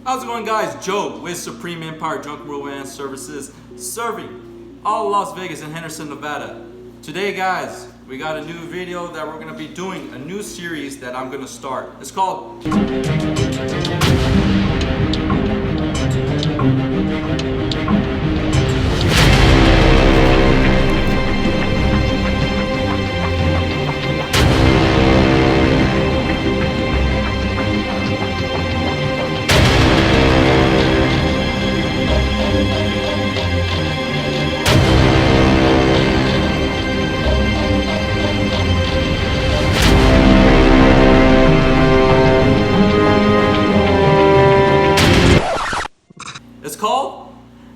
How's it going, guys? Joe with Supreme Empire Junk Removal and Services, serving all Las Vegas and Henderson, Nevada. Today, guys, we got a new video that we're gonna be doing, a new series that I'm gonna start. It's called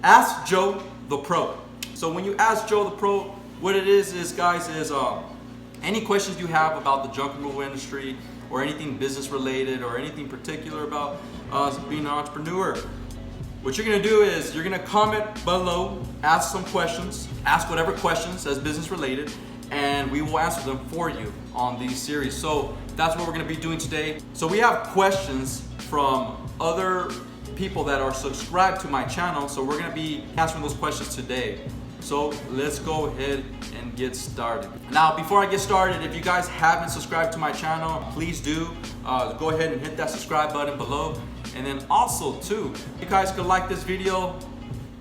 Ask Joe the Pro. So when you ask Joe the Pro, what it is guys, any questions you have about the junk removal industry or anything business related or anything particular about being an entrepreneur, what you're gonna do is you're gonna comment below, ask some questions, ask whatever questions that's business related, and we will answer them for you on these series. So that's what we're gonna be doing today. So we have questions from other people that are subscribed to my channel, so we're gonna be answering those questions today. So let's go ahead and get started. Now, before I get started, if you guys haven't subscribed to my channel, please do. Go ahead and hit that subscribe button below. And then also too, you guys could like this video.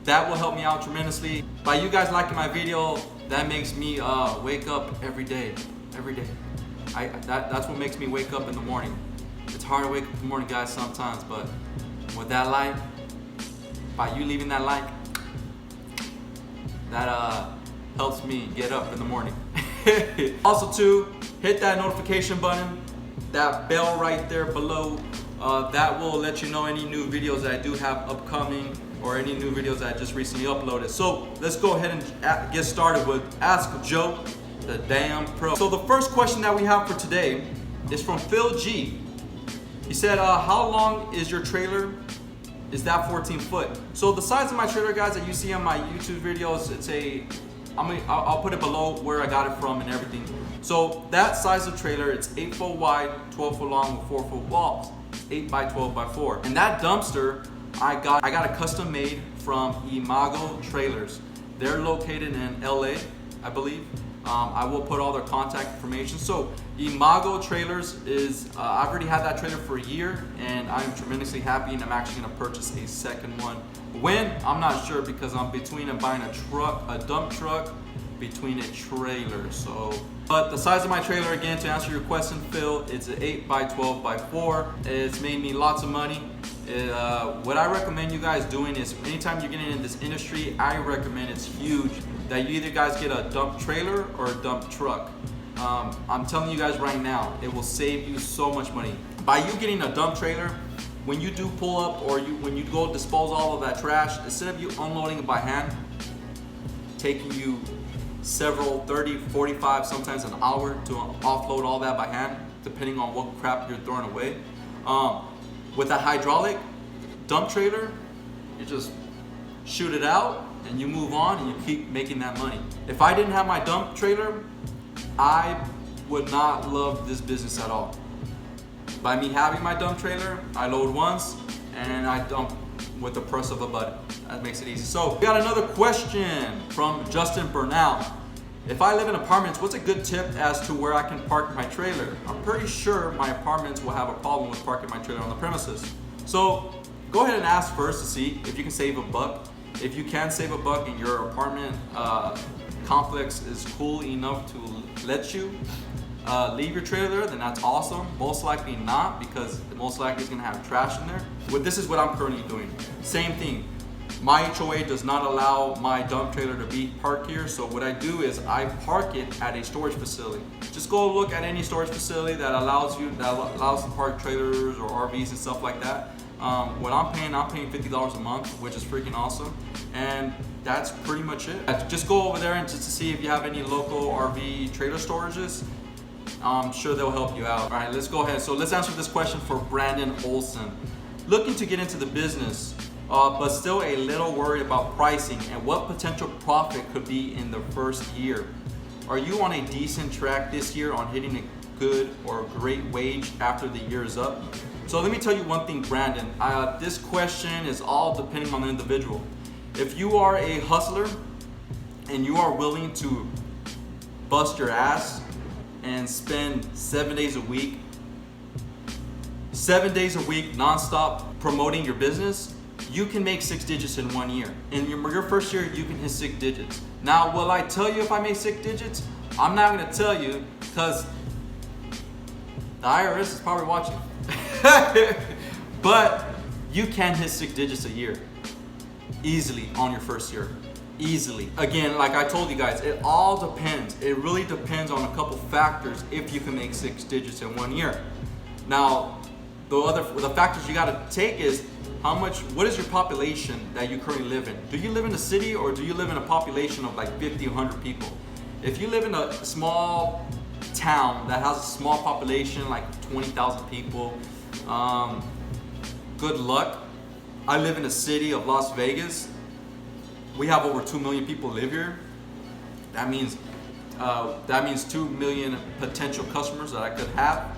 That will help me out tremendously. By you guys liking my video, that makes me wake up every day. That's what makes me wake up in the morning. It's hard to wake up in the morning, guys, sometimes, but with that like, by you leaving that like, that helps me get up in the morning. Also too, hit that notification button, that bell right there below. That will let you know any new videos that I do have upcoming or any new videos that I just recently uploaded. So let's go ahead and get started with Ask Joe the Damn Pro. So the first question that we have for today is from Phil G. He said, how long is your trailer? Is that 14 foot? So the size of my trailer, guys, that you see on my YouTube videos, I'll put it below where I got it from and everything. So that size of trailer, it's 8 foot wide, 12 foot long with 4 foot walls, 8 by 12 by 4. And that dumpster, I got a custom made from Imago Trailers. They're located in LA, I believe. I will put all their contact information. So Imago Trailers is, I've already had that trailer for a year and I'm tremendously happy, and I'm actually gonna purchase a second one. When? I'm not sure, because I'm between buying a dump truck, between a trailer. So, but the size of my trailer, again, to answer your question, Phil, it's an 8 by 12 by 4. It's made me lots of money. What I recommend you guys doing is, anytime you're getting in this industry, I recommend, it's huge, that you either guys get a dump trailer or a dump truck. I'm telling you guys right now, it will save you so much money. By you getting a dump trailer, when you do pull up or when you go dispose all of that trash, instead of you unloading it by hand, taking you several 30, 45, sometimes an hour to offload all that by hand, depending on what crap you're throwing away. With a hydraulic dump trailer, you just shoot it out and you move on and you keep making that money. If I didn't have my dump trailer, I would not love this business at all. By me having my dump trailer, I load once and I dump with the press of a button. That makes it easy. So we got another question from Justin Bernal. If I live in apartments, what's a good tip as to where I can park my trailer? I'm pretty sure my apartments will have a problem with parking my trailer on the premises. So go ahead and ask first to see if you can save a buck. If you can save a buck and your apartment complex is cool enough to let you leave your trailer there, then that's awesome. Most likely not, because most likely it's gonna have trash in there. This is what I'm currently doing. Same thing. My HOA does not allow my dump trailer to be parked here, so what I do is I park it at a storage facility. Just go look at any storage facility that allows to park trailers or RVs and stuff like that. What I'm paying $50 a month, which is freaking awesome, and that's pretty much it. Just go over there and just to see if you have any local RV trailer storages. I'm sure they'll help you out. All right, let's go ahead. So let's answer this question for Brandon Olson. Looking to get into the business, but still a little worried about pricing and what potential profit could be in the first year. Are you on a decent track this year on hitting a good or great wage after the year is up? So let me tell you one thing, Brandon. This question is all depending on the individual. If you are a hustler and you are willing to bust your ass and spend 7 days a week nonstop promoting your business, you can make 6 digits in 1 year. In your first year, you can hit 6 digits. Now, will I tell you if I make 6 digits? I'm not gonna tell you because the IRS is probably watching. But you can hit 6 digits a year easily on your first year. Easily. Again, like I told you guys, it all depends. It really depends on a couple factors if you can make 6 digits in 1 year. Now, the factors you gotta take is what is your population that you currently live in? Do you live in a city or do you live in a population of like 50, 100 people? If you live in a small town that has a small population, like 20,000 people, good luck. I live in a city of Las Vegas. We have over 2 million people live here. That means 2 million potential customers that I could have.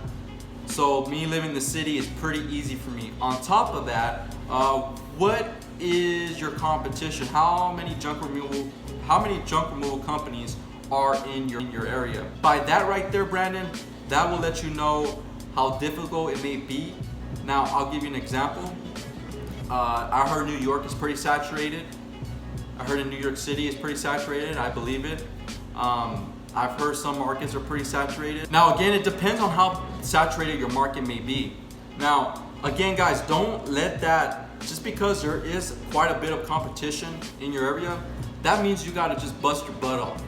So me living in the city is pretty easy for me. On top of that, what is your competition? How many junk removal companies are in your area? By that right there, Brandon, that will let you know how difficult it may be. Now, I'll give you an example. I heard New York is pretty saturated. I heard in New York City is pretty saturated. I believe it. I've heard some markets are pretty saturated. Now, again, it depends on how saturated your market may be. Now, again, guys, don't let that, just because there is quite a bit of competition in your area, that means you gotta just bust your butt off.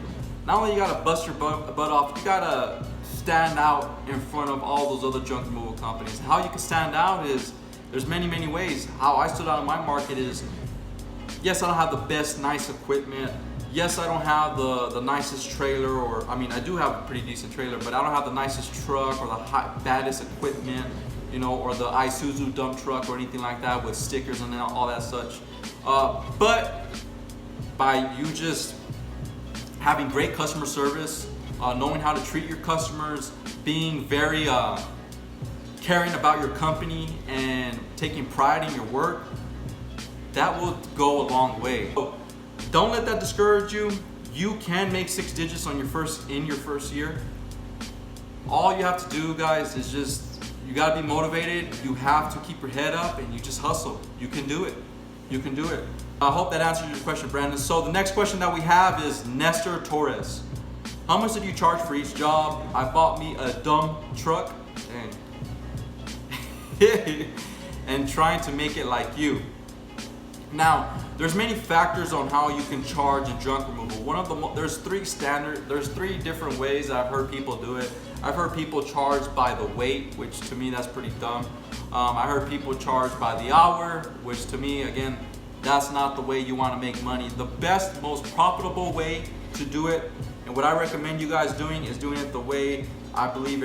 Not only you gotta bust your butt off, you gotta stand out in front of all those other junk removal companies. How you can stand out is, there's many, many ways. How I stood out in my market is, yes, I don't have the best, nice equipment. Yes, I don't have the nicest trailer, or, I mean, I do have a pretty decent trailer, but I don't have the nicest truck or the baddest equipment, you know, or the Isuzu dump truck or anything like that with stickers and all that such. But by you just having great customer service, knowing how to treat your customers, being very caring about your company and taking pride in your work, that will go a long way. So don't let that discourage you. You can make 6 digits in your first year. All you have to do, guys, is you gotta be motivated. You have to keep your head up and you just hustle. You can do it. You can do it. I hope that answers your question, Brandon. So the next question that we have is Nestor Torres. How much did you charge for each job? I bought me a dump truck and trying to make it like you. Now, there's many factors on how you can charge in junk removal. There's three different ways I've heard people do it. I've heard people charge by the weight, which to me that's pretty dumb. I heard people charge by the hour, which to me, again, that's not the way you want to make money. The best, most profitable way to do it, and what I recommend you guys doing, is doing it the way I believe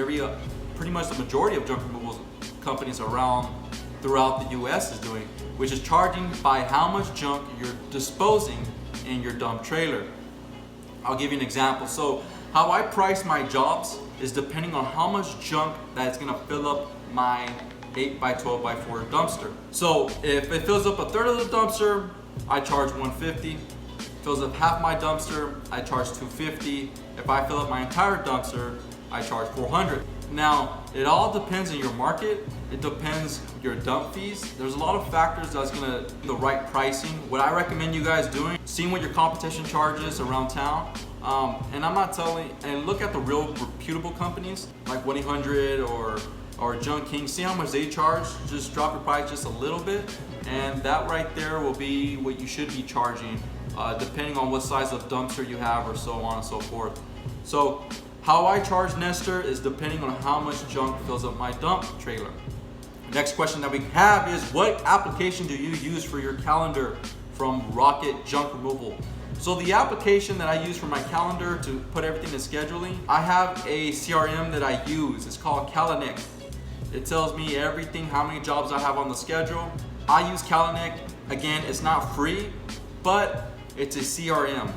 pretty much the majority of junk removal companies throughout the US is doing, which is charging by how much junk you're disposing in your dump trailer. I'll give you an example. So how I price my jobs is depending on how much junk that's gonna fill up my 8x12x4 dumpster. So if it fills up a third of the dumpster, I charge $150. Fills up half my dumpster, I charge $250. If I fill up my entire dumpster, I charge $400. Now, it all depends on your market. It depends your dump fees. There's a lot of factors that's gonna be the right pricing. What I recommend you guys doing, seeing what your competition charges around town. And I'm not and look at the real reputable companies like 1-800 or Junk King. See how much they charge. Just drop your price just a little bit, and that right there will be what you should be charging, depending on what size of dumpster you have, or so on and so forth. So how I charge Nestor is depending on how much junk fills up my dump trailer. Next question that we have is, what application do you use for your calendar? From Rocket Junk Removal. So the application that I use for my calendar to put everything in scheduling, I have a CRM that I use. It's called Calendar. It tells me everything, how many jobs I have on the schedule. I use Calendar. Again, it's not free, but it's a CRM.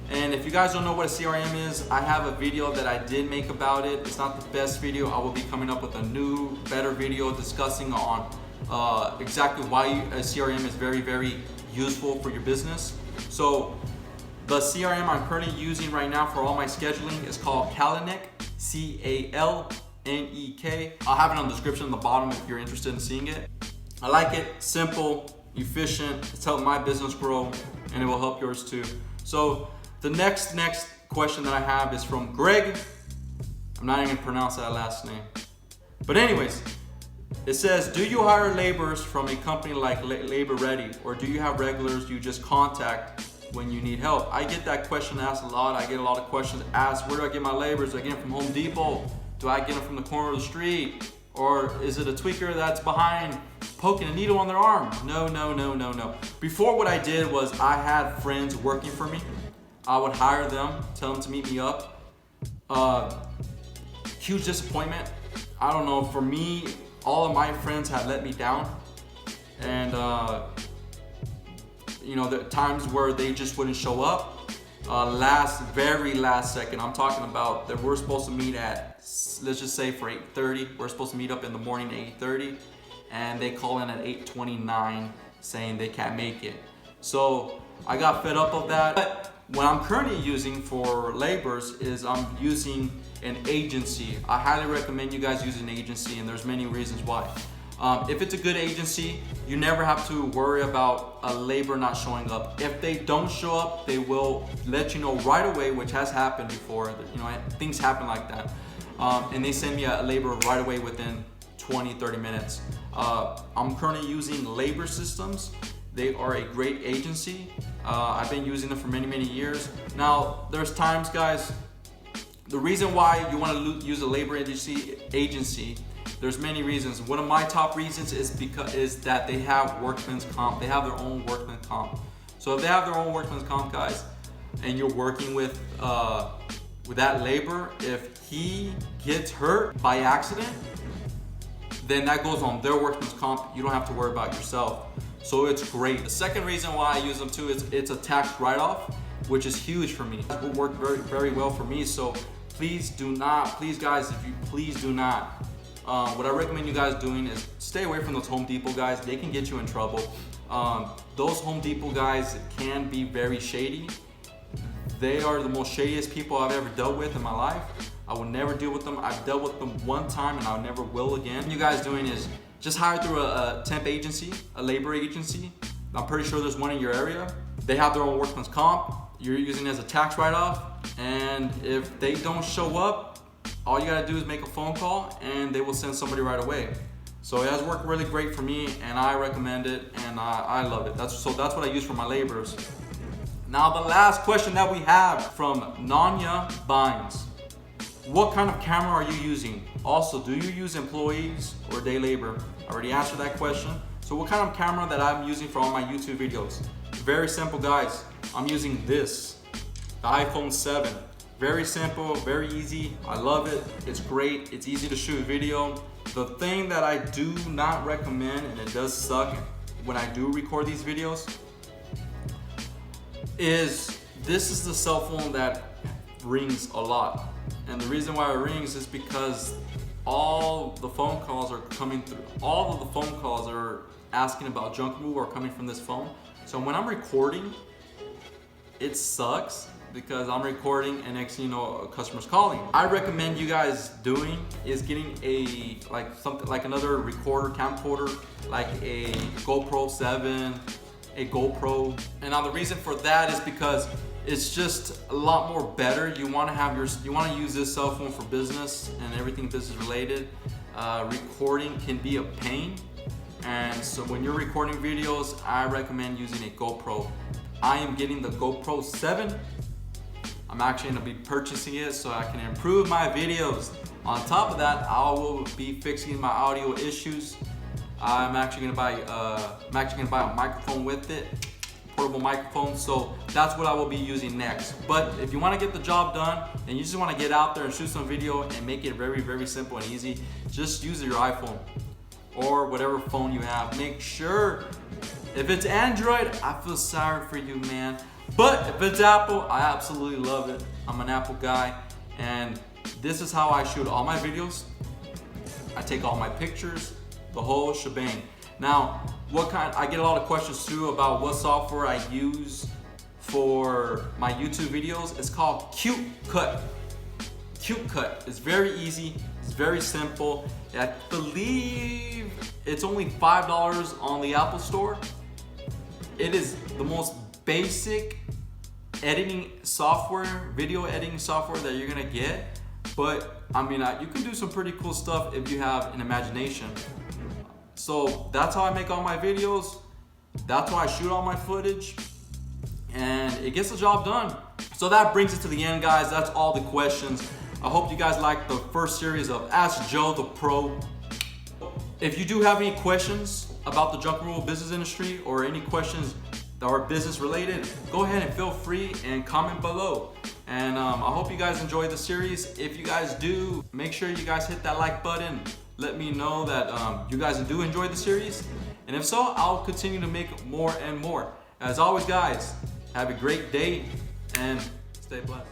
And if you guys don't know what a CRM is, I have a video that I did make about it. It's not the best video. I will be coming up with a new, better video discussing on exactly why a CRM is very, very useful for your business. So the CRM I'm currently using right now for all my scheduling is called Calendek, C-A-L-N-E-K. I'll have it on the description in the bottom if you're interested in seeing it. I like it, simple, efficient, it's helped my business grow, and it will help yours too. So the next question that I have is from Greg. I'm not even gonna pronounce that last name. But anyways, it says, do you hire laborers from a company like Labor Ready, or do you have regulars you just contact when you need help? I get that question asked a lot. I get a lot of questions asked, where do I get my laborers? Do I get them from Home Depot? Do I get them from the corner of the street? Or is it a tweaker that's behind poking a needle on their arm? No. Before, what I did was I had friends working for me. I would hire them, tell them to meet me up. Huge disappointment. I don't know, for me, all of my friends had let me down. And you know, the times where they just wouldn't show up. Very last second. I'm talking about that we're supposed to meet at, let's just say for 8:30. We're supposed to meet up in the morning at 8:30, and they call in at 8:29 saying they can't make it. So I got fed up of that. But what I'm currently using for laborers is I'm using an agency. I highly recommend you guys use an agency, and there's many reasons why. If it's a good agency, you never have to worry about a laborer not showing up. If they don't show up, they will let you know right away, which has happened before. You know, things happen like that. And they send me a laborer right away within 20-30 minutes. I'm currently using Labor Systems. They are a great agency. I've been using them for many years. Now, there's times, guys, the reason why you want to use a labor agency, there's many reasons. One of my top reasons is that they have workman's comp. They have their own workman's comp. So if they have their own workman's comp, guys, and you're working with that labor, if he gets hurt by accident, then that goes on their workman's comp. You don't have to worry about yourself. So it's great. The second reason why I use them too is it's a tax write-off, which is huge for me. It will work very well for me. So please guys, please do not. What I recommend you guys doing is stay away from those Home Depot guys. They can get you in trouble. Those Home Depot guys can be very shady. They are the most shadiest people I've ever dealt with in my life. I will never deal with them. I've dealt with them one time and I never will again. What you guys doing is just hire through a temp agency, a labor agency. I'm pretty sure there's one in your area. They have their own workman's comp. You're using it as a tax write-off. And if they don't show up, all you gotta do is make a phone call and they will send somebody right away. So it has worked really great for me and I recommend it and I love it. That's what I use for my laborers. Now the last question that we have from Nanya Bynes. What kind of camera are you using? Also, do you use employees or day labor? I already answered that question. So what kind of camera that I'm using for all my YouTube videos? Very simple, guys. I'm using this, the iPhone 7. Very simple, very easy. I love it. It's great. It's easy to shoot video. The thing that I do not recommend, and it does suck when I do record these videos, is this is the cell phone that rings a lot. And the reason why it rings is because all the phone calls are coming through. All of the phone calls are asking about junk removal are coming from this phone. So when I'm recording, it sucks because I'm recording and next thing you know, a customer's calling. I recommend you guys doing is getting something like another recorder, camcorder, like a GoPro 7, a GoPro. And now the reason for that is because it's just a lot more better. You want to use this cell phone for business and everything business related. Recording can be a pain. And so when you're recording videos, I recommend using a GoPro. I am getting the GoPro 7. I'm actually gonna be purchasing it so I can improve my videos. On top of that, I will be fixing my audio issues. I'm actually gonna buy a microphone with it, portable microphone. So that's what I will be using next. But if you want to get the job done and you just want to get out there and shoot some video and make it very simple and easy, just use your iPhone or whatever phone you have. Make sure, if it's Android, I feel sorry for you, man. But if it's Apple, I absolutely love it. I'm an Apple guy, and this is how I shoot all my videos. I take all my pictures, the whole shebang. Now, I get a lot of questions too about what software I use for my YouTube videos. It's called CuteCut. CuteCut is very easy, it's very simple. I believe it's only $5 on the Apple Store. It is the most basic editing software, video editing software that you're gonna get. But I mean, you can do some pretty cool stuff if you have an imagination. So that's how I make all my videos. That's how I shoot all my footage. And it gets the job done. So that brings it to the end, guys. That's all the questions. I hope you guys liked the first series of Ask Joe the Pro. If you do have any questions about the junk removal business industry or any questions that are business related, go ahead and feel free and comment below. And I hope you guys enjoyed the series. If you guys do, make sure you guys hit that like button. Let me know that you guys do enjoy the series. And if so, I'll continue to make more and more. As always, guys, have a great day and stay blessed.